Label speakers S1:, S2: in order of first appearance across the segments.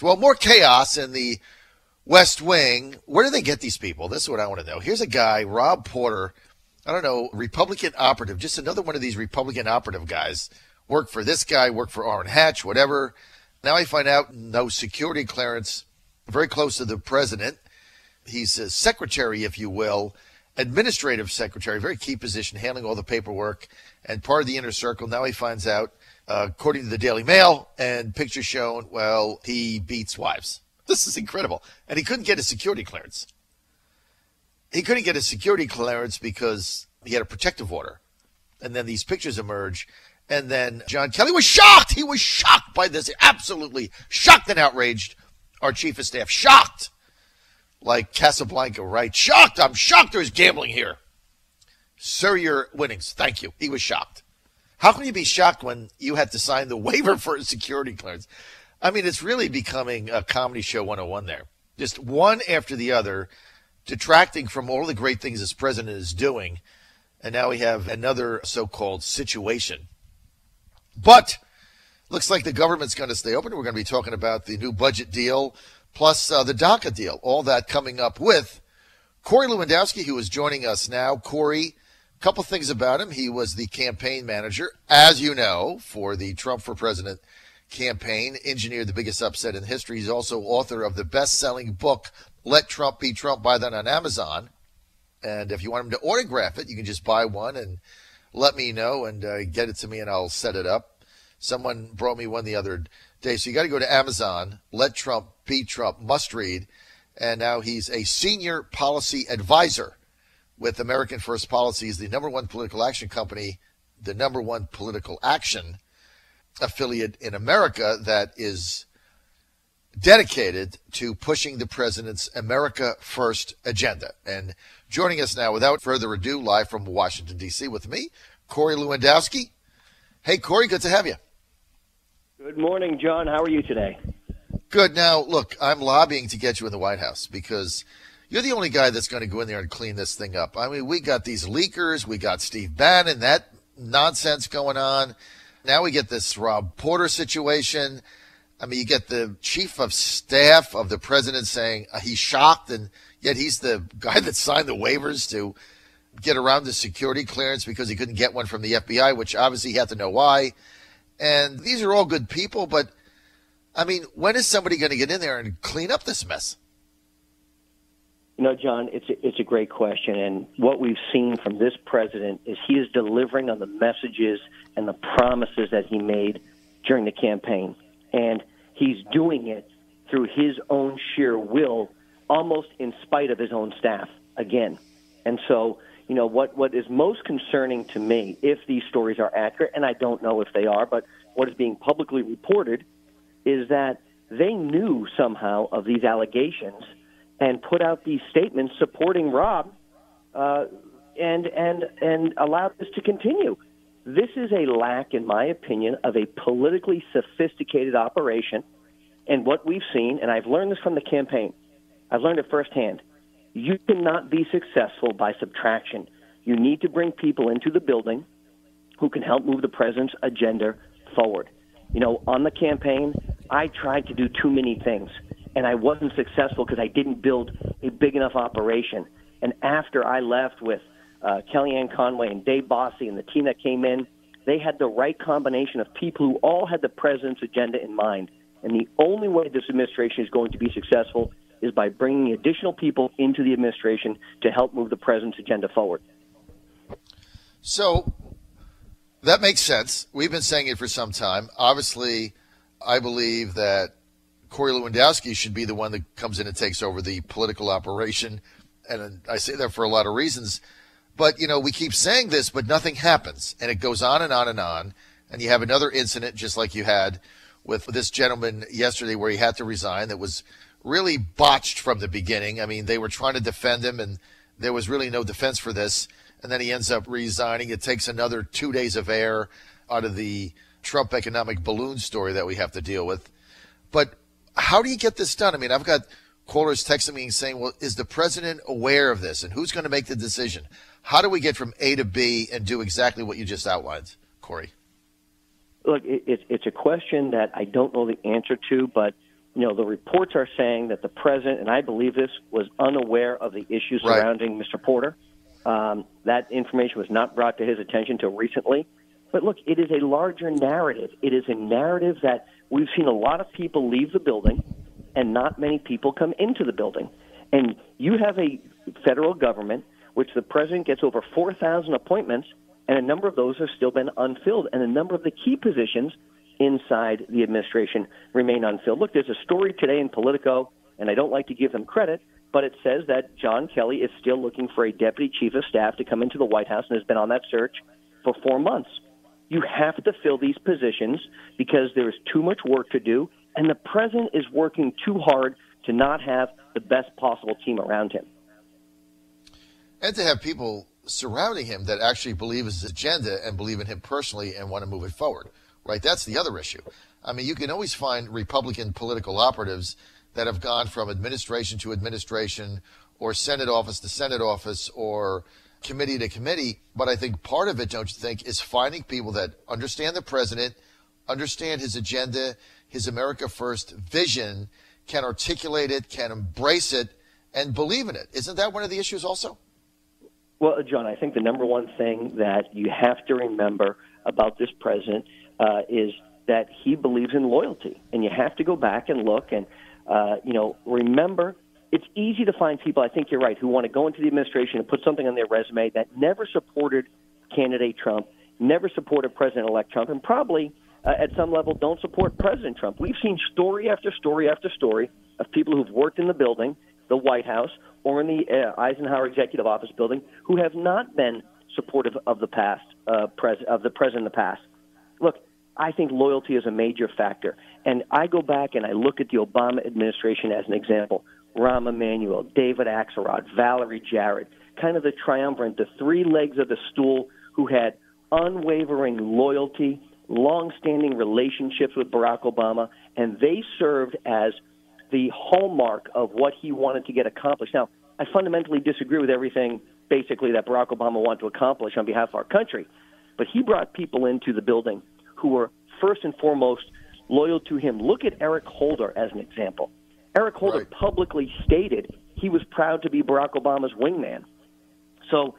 S1: Well, more chaos in the West Wing. Where do they get these people? This is what I want to know. Here's a guy, Rob Porter, I don't know, Republican operative, just another one of these Republican operative guys. Worked for this guy, worked for Orrin Hatch, whatever. Now I find out no security clearance, very close to the president. He's a secretary, if you will, administrative secretary, very key position, handling all the paperwork and part of the inner circle. Now he finds out, according to the Daily Mail and pictures shown, well, he beats wives. This is incredible. And he couldn't get a security clearance. He couldn't get a security clearance because he had a protective order. And then these pictures emerge. And then John Kelly was shocked. He was shocked by this. Absolutely shocked and outraged. Our chief of staff, shocked. Like Casablanca, right? Shocked. I'm shocked there's gambling here. Sir, your winnings. Thank you. He was shocked. How can you be shocked when you had to sign the waiver for a security clearance? I mean, it's really becoming a comedy show 101 there. Just one after the other, detracting from all the great things this president is doing. And now we have another so-called situation. But looks like the government's going to stay open. We're going to be talking about the new budget deal, plus the DACA deal. All that coming up with Corey Lewandowski, who is joining us now. Corey, a couple things about him. He was the campaign manager, as you know, for the Trump for President campaign, engineered the biggest upset in history. He's also author of the best-selling book, Let Trump Be Trump. Buy that on Amazon. And if you want him to autograph it, you can just buy one and let me know and get it to me, and I'll set it up. Someone brought me one the other day. So you got to go to Amazon, Let Trump Be Trump, must read. And now he's a senior policy advisor with American First Policies, the number one political action company, the number one political action affiliate in America that is dedicated to pushing the president's America First agenda. And joining us now, without further ado, live from Washington, D.C. with me, Corey Lewandowski. Hey, Corey, good to have you.
S2: Good morning, John. How are you today?
S1: Good. Now, look, I'm lobbying to get you in the White House because you're the only guy that's going to go in there and clean this thing up. I mean, we got these leakers. We got Steve Bannon, that nonsense going on. Now we get this Rob Porter situation. I mean, you get the chief of staff of the president saying he's shocked, and yet he's the guy that signed the waivers to get around the security clearance because he couldn't get one from the FBI, which obviously he had to know why. And these are all good people, but, I mean, when is somebody going to get in there and clean up this mess?
S2: You know, John, it's a great question, and what we've seen from this president is he is delivering on the messages and the promises that he made during the campaign, and he's doing it through his own sheer will, almost in spite of his own staff, again. And so, you know, what is most concerning to me, if these stories are accurate, and I don't know if they are, but what is being publicly reported is that they knew somehow of these allegations and put out these statements supporting Rob and allowed this to continue. This is a lack, in my opinion, of a politically sophisticated operation. And what we've seen, and I've learned this from the campaign, I've learned it firsthand, you cannot be successful by subtraction. You need to bring people into the building who can help move the president's agenda forward. You know, on the campaign, I tried to do too many things, and I wasn't successful because I didn't build a big enough operation. And after I left with Kellyanne Conway and Dave Bossie and the team that came in, they had the right combination of people who all had the president's agenda in mind. And the only way this administration is going to be successful is by bringing additional people into the administration to help move the president's agenda forward.
S1: So that makes sense. We've been saying it for some time. Obviously, I believe that Corey Lewandowski should be the one that comes in and takes over the political operation. And I say that for a lot of reasons. But, you know, we keep saying this, but nothing happens. And it goes on and on and on. And you have another incident just like you had with this gentleman yesterday where he had to resign that was really botched from the beginning. I mean, they were trying to defend him, and there was really no defense for this. And then he ends up resigning. It takes another 2 days of air out of the Trump economic balloon story that we have to deal with. But how do you get this done? I mean, I've got callers texting me and saying, well, is the president aware of this? And who's going to make the decision? How do we get from A to B and do exactly what you just outlined, Corey?
S2: Look, it's a question that I don't know the answer to, but The reports are saying that the president, and I believe this, was unaware of the issues surrounding Mr. Porter. That information was not brought to his attention until recently. But look, it is a larger narrative. It is a narrative that we've seen a lot of people leave the building and not many people come into the building. And you have a federal government which the president gets over 4,000 appointments, and a number of those have still been unfilled, and a number of the key positions inside the administration remain unfilled. Look, there's a story today in Politico, and I don't like to give them credit, but it says that John Kelly is still looking for a deputy chief of staff to come into the White House and has been on that search for 4 months. You have to fill these positions because there is too much work to do, and the president is working too hard to not have the best possible team around him.
S1: And to have people surrounding him that actually believe his agenda and believe in him personally and want to move it forward, right? That's the other issue. I mean, you can always find Republican political operatives that have gone from administration to administration or Senate office to Senate office or committee to committee. But I think part of it, don't you think, is finding people that understand the president, understand his agenda, his America First vision, can articulate it, can embrace it, and believe in it. Isn't that one of the issues also?
S2: Well, John, I think the number one thing that you have to remember about this president is that he believes in loyalty. And you have to go back and look and, remember, it's easy to find people, I think you're right, who want to go into the administration and put something on their resume that never supported candidate Trump, never supported President-elect Trump, and probably at some level don't support President Trump. We've seen story after story after story of people who've worked in the building, the White House, or in the Eisenhower Executive Office building, who have not been supportive of the past, of the president in the past. Look, I think loyalty is a major factor. And I go back and I look at the Obama administration as an example. Rahm Emanuel, David Axelrod, Valerie Jarrett, kind of the triumvirate, the three legs of the stool who had unwavering loyalty, long-standing relationships with Barack Obama, and they served as the hallmark of what he wanted to get accomplished. Now, I fundamentally disagree with everything, basically, that Barack Obama wanted to accomplish on behalf of our country. But he brought people into the building who were first and foremost loyal to him. Look at Eric Holder as an example. Eric Holder publicly stated he was proud to be Barack Obama's wingman. So,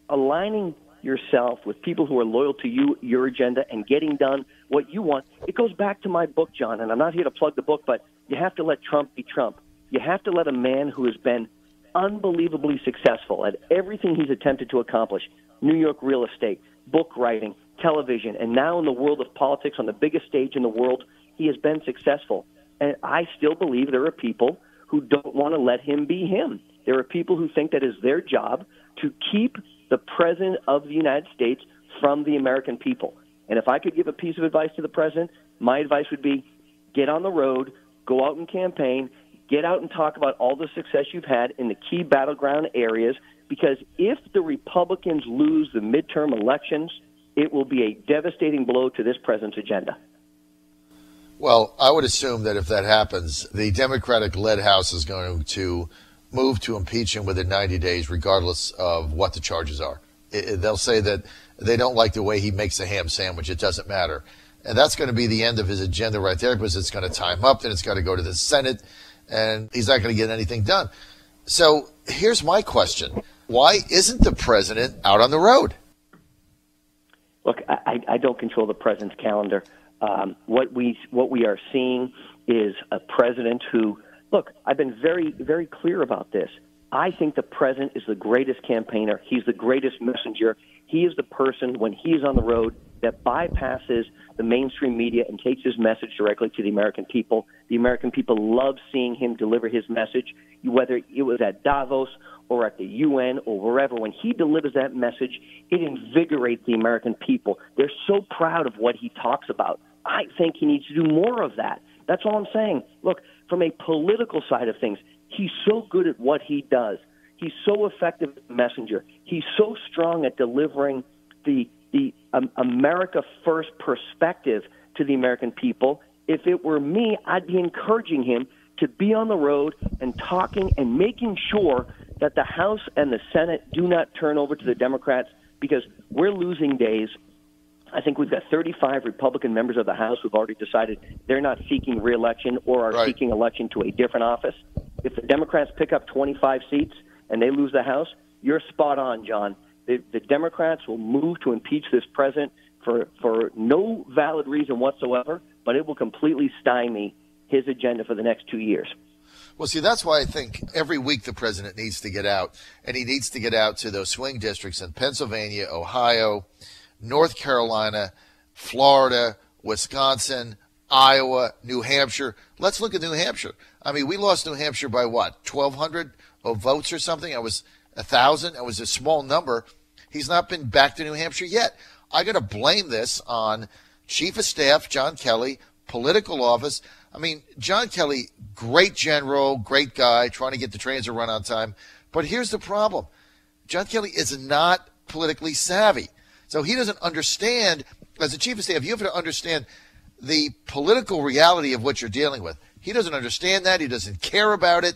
S2: aligning yourself with people who are loyal to you, your agenda, and getting done what you want, it goes back to my book, John, and I'm not here to plug the book, but you have to let Trump be Trump. You have to let a man who has been unbelievably successful at everything he's attempted to accomplish, New York real estate, book writing, television, and now in the world of politics on the biggest stage in the world, he has been successful. And I still believe there are people who don't want to let him be him. There are people who think that is their job to keep the president of the United States from the American people. And if I could give a piece of advice to the president, my advice would be get on the road, go out and campaign, get out and talk about all the success you've had in the key battleground areas, because if the Republicans lose the midterm elections, it will be a devastating blow to this president's agenda.
S1: Well, I would assume that if that happens, the Democratic-led House is going to move to impeach him within 90 days, regardless of what the charges are. They'll say that they don't like the way he makes a ham sandwich. It doesn't matter. And that's going to be the end of his agenda right there, because it's going to time up, then it's got to go to the Senate, and he's not going to get anything done. So here's my question. Why isn't the president out on the road?
S2: Look, I don't control the president's calendar. What we are seeing is a president who, look, I've been very, very clear about this. I think the president is the greatest campaigner. He's the greatest messenger. He is the person, when he is on the road, that bypasses the mainstream media and takes his message directly to the American people. The American people love seeing him deliver his message, whether it was at Davos or at the UN or wherever. When he delivers that message, it invigorates the American people. They're so proud of what he talks about. I think he needs to do more of that. That's all I'm saying. Look, from a political side of things, he's so good at what he does. He's so effective as a messenger. He's so strong at delivering the America First perspective to the American people. If it were me, I'd be encouraging him to be on the road and talking and making sure that the House and the Senate do not turn over to the Democrats, because we're losing days I think we've got 35 Republican members of the House who've already decided they're not seeking re-election or are seeking election to a different office. If the Democrats pick up 25 seats and they lose the House, you're spot on, John. The Democrats will move to impeach this president for no valid reason whatsoever, but it will completely stymie his agenda for the next 2 years.
S1: Well, see, that's why I think every week the president needs to get out, and he needs to get out to those swing districts in Pennsylvania, Ohio, North Carolina, Florida, Wisconsin, Iowa, New Hampshire. Let's look at New Hampshire. I mean, we lost New Hampshire by what, 1,200 votes or something? It was 1,000. It was a small number. He's not been back to New Hampshire yet. I got to blame this on Chief of Staff John Kelly, political office. I mean, John Kelly, great general, great guy, trying to get the trains to run on time. But here's the problem. John Kelly is not politically savvy. So he doesn't understand, as a chief of staff, you have to understand the political reality of what you're dealing with. He doesn't understand that. He doesn't care about it.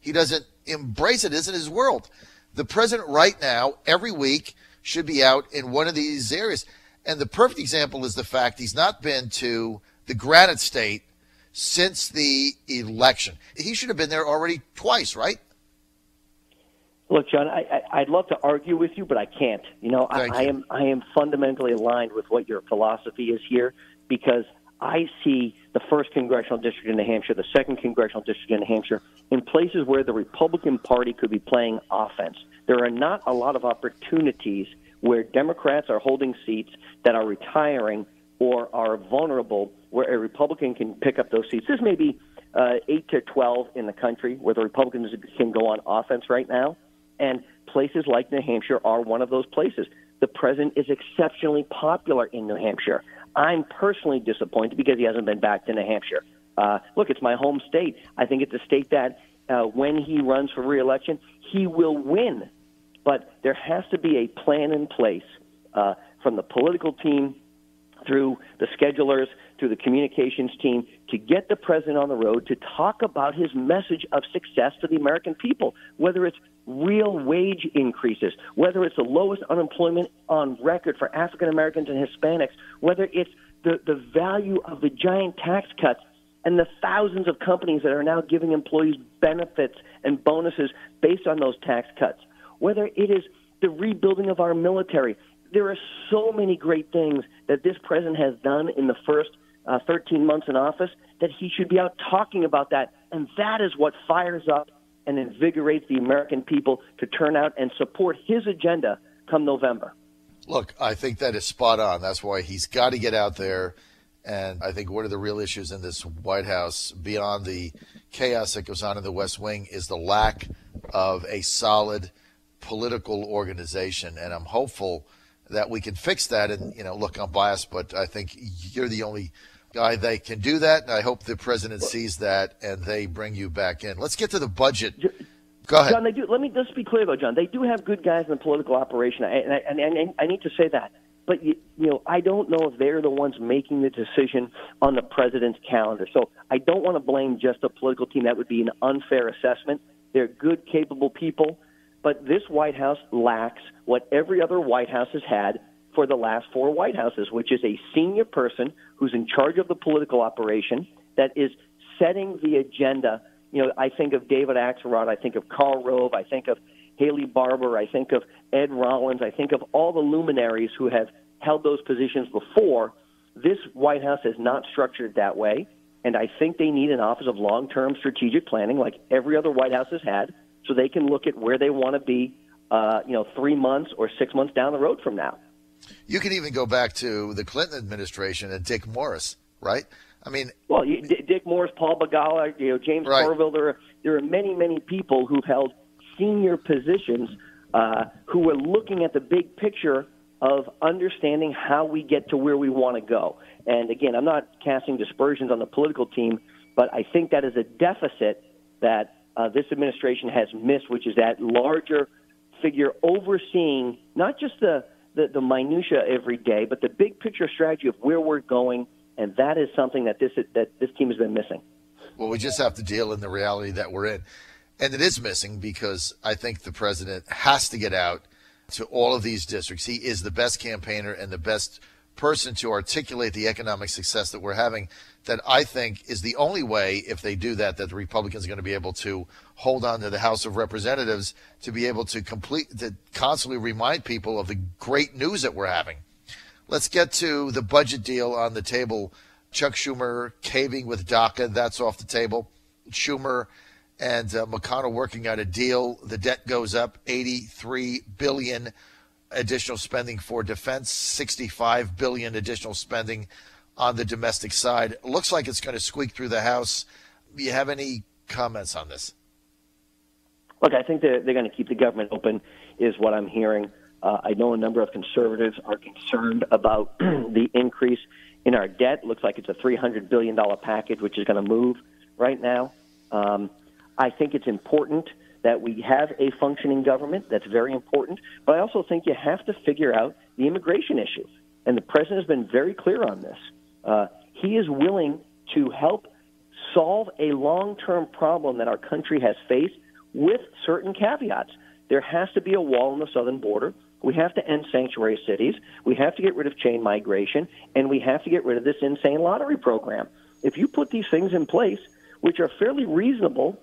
S1: He doesn't embrace it. It isn't his world. The president right now, every week, should be out in one of these areas. And the perfect example is the fact he's not been to the Granite State since the election. He should have been there already twice, right?
S2: Look, John, I'd love to argue with you, but I can't. You know, I am fundamentally aligned with what your philosophy is here, because I see the 1st Congressional District in New Hampshire, the 2nd Congressional District in New Hampshire, in places where the Republican Party could be playing offense. There are not a lot of opportunities where Democrats are holding seats that are retiring or are vulnerable, where a Republican can pick up those seats. There's maybe 8 to 12 in the country where the Republicans can go on offense right now. And places like New Hampshire are one of those places. The president is exceptionally popular in New Hampshire. I'm personally disappointed because he hasn't been back to New Hampshire. Look, it's my home state. I think it's a state that when he runs for re-election, he will win. But there has to be a plan in place from the political team through the schedulers, through the communications team, to get the president on the road to talk about his message of success to the American people, whether it's real wage increases, whether it's the lowest unemployment on record for African Americans and Hispanics, whether it's the value of the giant tax cuts and the thousands of companies that are now giving employees benefits and bonuses based on those tax cuts, whether it is the rebuilding of our military. There are so many great things that this president has done in the first 13 months in office that he should be out talking about that. And that is what fires up and invigorates the American people to turn out and support his agenda come November.
S1: Look, I think that is spot on. That's why he's got to get out there. And I think one of the real issues in this White House, beyond the chaos that goes on in the West Wing, is the lack of a solid political organization. And I'm hopeful that we can fix that. And, you know, look, I'm biased, but I think you're the only guy that can do that. And I hope the president sees that and they bring you back in. Let's get to the budget. Go ahead.
S2: John, they do. Let me just be clear, though, John. They do have good guys in the political operation, and I need to say that. But, you know, I don't know if they're the ones making the decision on the president's calendar. So I don't want to blame just the political team. That would be an unfair assessment. They're good, capable people. But this White House lacks what every other White House has had for the last 4 White Houses, which is a senior person who's in charge of the political operation that is setting the agenda. You know, I think of David Axelrod, I think of Karl Rove, I think of Haley Barbour, I think of Ed Rollins, I think of all the luminaries who have held those positions before. This White House is not structured that way, and I think they need an Office of Long-Term Strategic Planning like every other White House has had, so they can look at where they want to be, 3 months or 6 months down the road from now.
S1: You can even go back to the Clinton administration and Dick Morris, right? I mean,
S2: well, Dick Morris, Paul Begala, James Carville. There are many, many people who held senior positions who were looking at the big picture of understanding how we get to where we want to go. And again, I'm not casting dispersions on the political team, but I think that is a deficit that this administration has missed, which is that larger figure overseeing not just the minutia every day, but the big picture strategy of where we're going, and that is something that this team has been missing.
S1: Well, we just have to deal in the reality that we're in. And it is missing because I think the president has to get out to all of these districts. He is the best campaigner and the best person to articulate the economic success that we're having, that I think is the only way, if they do that, that the Republicans are going to be able to hold on to the House of Representatives to be able to constantly remind people of the great news that we're having. Let's get to the budget deal on the table. Chuck Schumer caving with DACA, that's off the table. Schumer and McConnell working out a deal. The debt goes up, $83 billion additional spending for defense, $65 billion additional spending on the domestic side. It looks like it's going to squeak through the House. Do you have any comments on this?
S2: Look, I think they're going to keep the government open, is what I'm hearing. I know a number of conservatives are concerned about the increase in our debt. It looks like it's a $300 billion package, which is going to move right now. I think it's important that we have a functioning government. That's very important. But I also think you have to figure out the immigration issue. And the president has been very clear on this. He is willing to help solve a long-term problem that our country has faced with certain caveats. There has to be a wall on the southern border. We have to end sanctuary cities. We have to get rid of chain migration. And we have to get rid of this insane lottery program. If you put these things in place, which are fairly reasonable,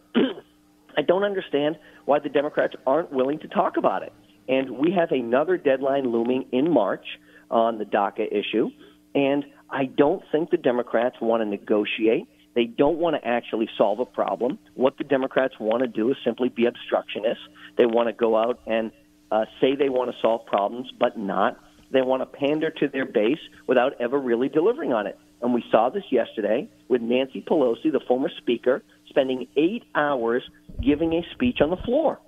S2: I don't understand why the Democrats aren't willing to talk about it. And we have another deadline looming in March on the DACA issue. And I don't think the Democrats want to negotiate. They don't want to actually solve a problem. What the Democrats want to do is simply be obstructionists. They want to go out and say they want to solve problems, but not. They want to pander to their base without ever really delivering on it. And we saw this yesterday with Nancy Pelosi, the former speaker, spending 8 hours giving a speech on the floor.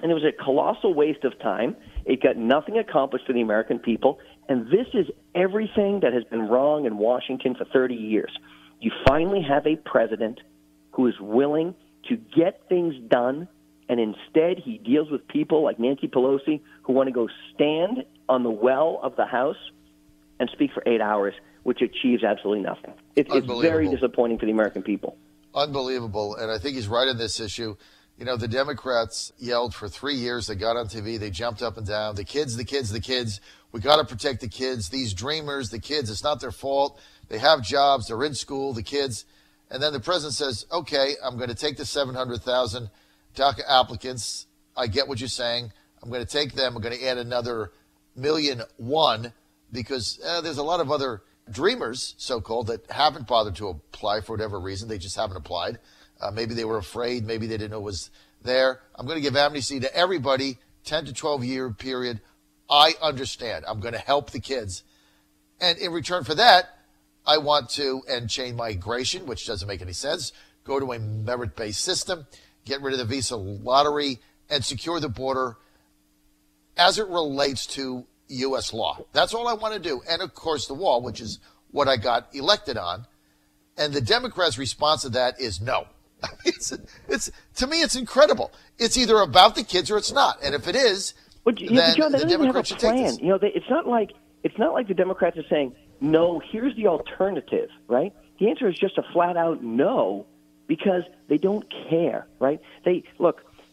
S2: And it was a colossal waste of time. It got nothing accomplished for the American people. And this is everything that has been wrong in Washington for 30 years. You finally have a president who is willing to get things done, and instead he deals with people like Nancy Pelosi who want to go stand on the well of the House and speak for 8 hours, which achieves absolutely nothing. It's very disappointing for the American people.
S1: Unbelievable. And I think he's right on this issue. You know, the Democrats yelled for 3 years. They got on TV. They jumped up and down. The kids, the kids, the kids. We got to protect the kids. These dreamers, the kids, it's not their fault. They have jobs. They're in school, the kids. And then the president says, okay, I'm going to take the 700,000 DACA applicants. I get what you're saying. I'm going to take them. I'm going to add another 1,000,001 because there's a lot of other dreamers, so-called, that haven't bothered to apply for whatever reason. They just haven't applied. Maybe they were afraid. Maybe they didn't know it was there. I'm going to give amnesty to everybody, 10 to 12-year period. I understand. I'm going to help the kids. And in return for that, I want to end chain migration, which doesn't make any sense, go to a merit-based system, get rid of the visa lottery, and secure the border as it relates to U.S. law. That's all I want to do. And, of course, the wall, which is what I got elected on. And the Democrats' response to that is no. It's to me, it's incredible. It's either about the kids or it's not. And if it is, then
S2: John,
S1: the Democrats should take this.
S2: You know, it's not like the Democrats are saying, no, here's the alternative, right? The answer is just a flat-out no, because they don't care, right?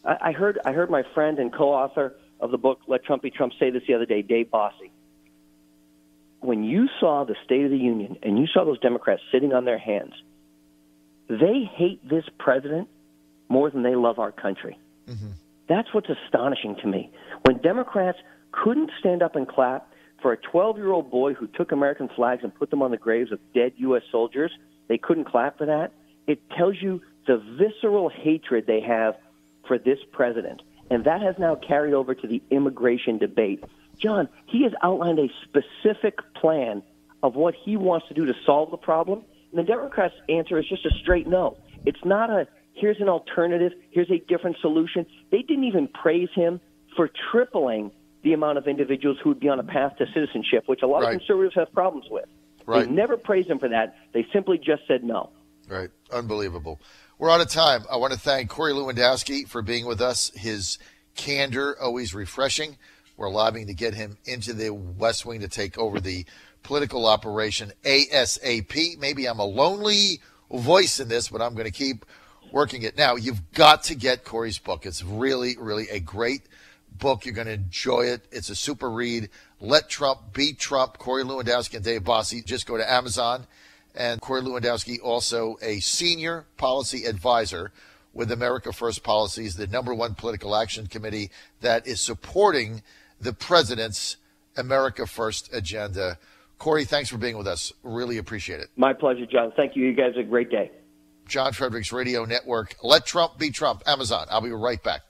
S2: I heard my friend and co-author of the book Let Trump Be Trump say this the other day, Dave Bossie. When you saw the State of the Union and you saw those Democrats sitting on their hands, they hate this president more than they love our country. Mm-hmm. That's what's astonishing to me. When Democrats couldn't stand up and clap for a 12-year-old boy who took American flags and put them on the graves of dead U.S. soldiers, they couldn't clap for that. It tells you the visceral hatred they have for this president. And that has now carried over to the immigration debate. John, he has outlined a specific plan of what he wants to do to solve the problem. And the Democrats' answer is just a straight no. It's not a, here's an alternative, here's a different solution. They didn't even praise him for tripling the amount of individuals who would be on a path to citizenship, which a lot of conservatives have problems with. Right. They never praised him for that. They simply just said no.
S1: Right. Unbelievable. We're out of time. I want to thank Corey Lewandowski for being with us. His candor, always refreshing. We're lobbying to get him into the West Wing to take over the political operation ASAP. Maybe I'm a lonely voice in this, but I'm going to keep working it. Now, you've got to get Corey's book. It's really, really a great book. You're going to enjoy it. It's a super read. Let Trump Beat Trump, Corey Lewandowski and Dave Bossie. Just go to Amazon. And Corey Lewandowski, also a senior policy advisor with America First Policies, the #1 political action committee that is supporting the president's America First agenda. Corey, thanks for being with us. Really appreciate it.
S2: My pleasure, John. Thank you. You guys have a great day.
S1: John Fredericks Radio Network. Let Trump Beat Trump. Amazon. I'll be right back.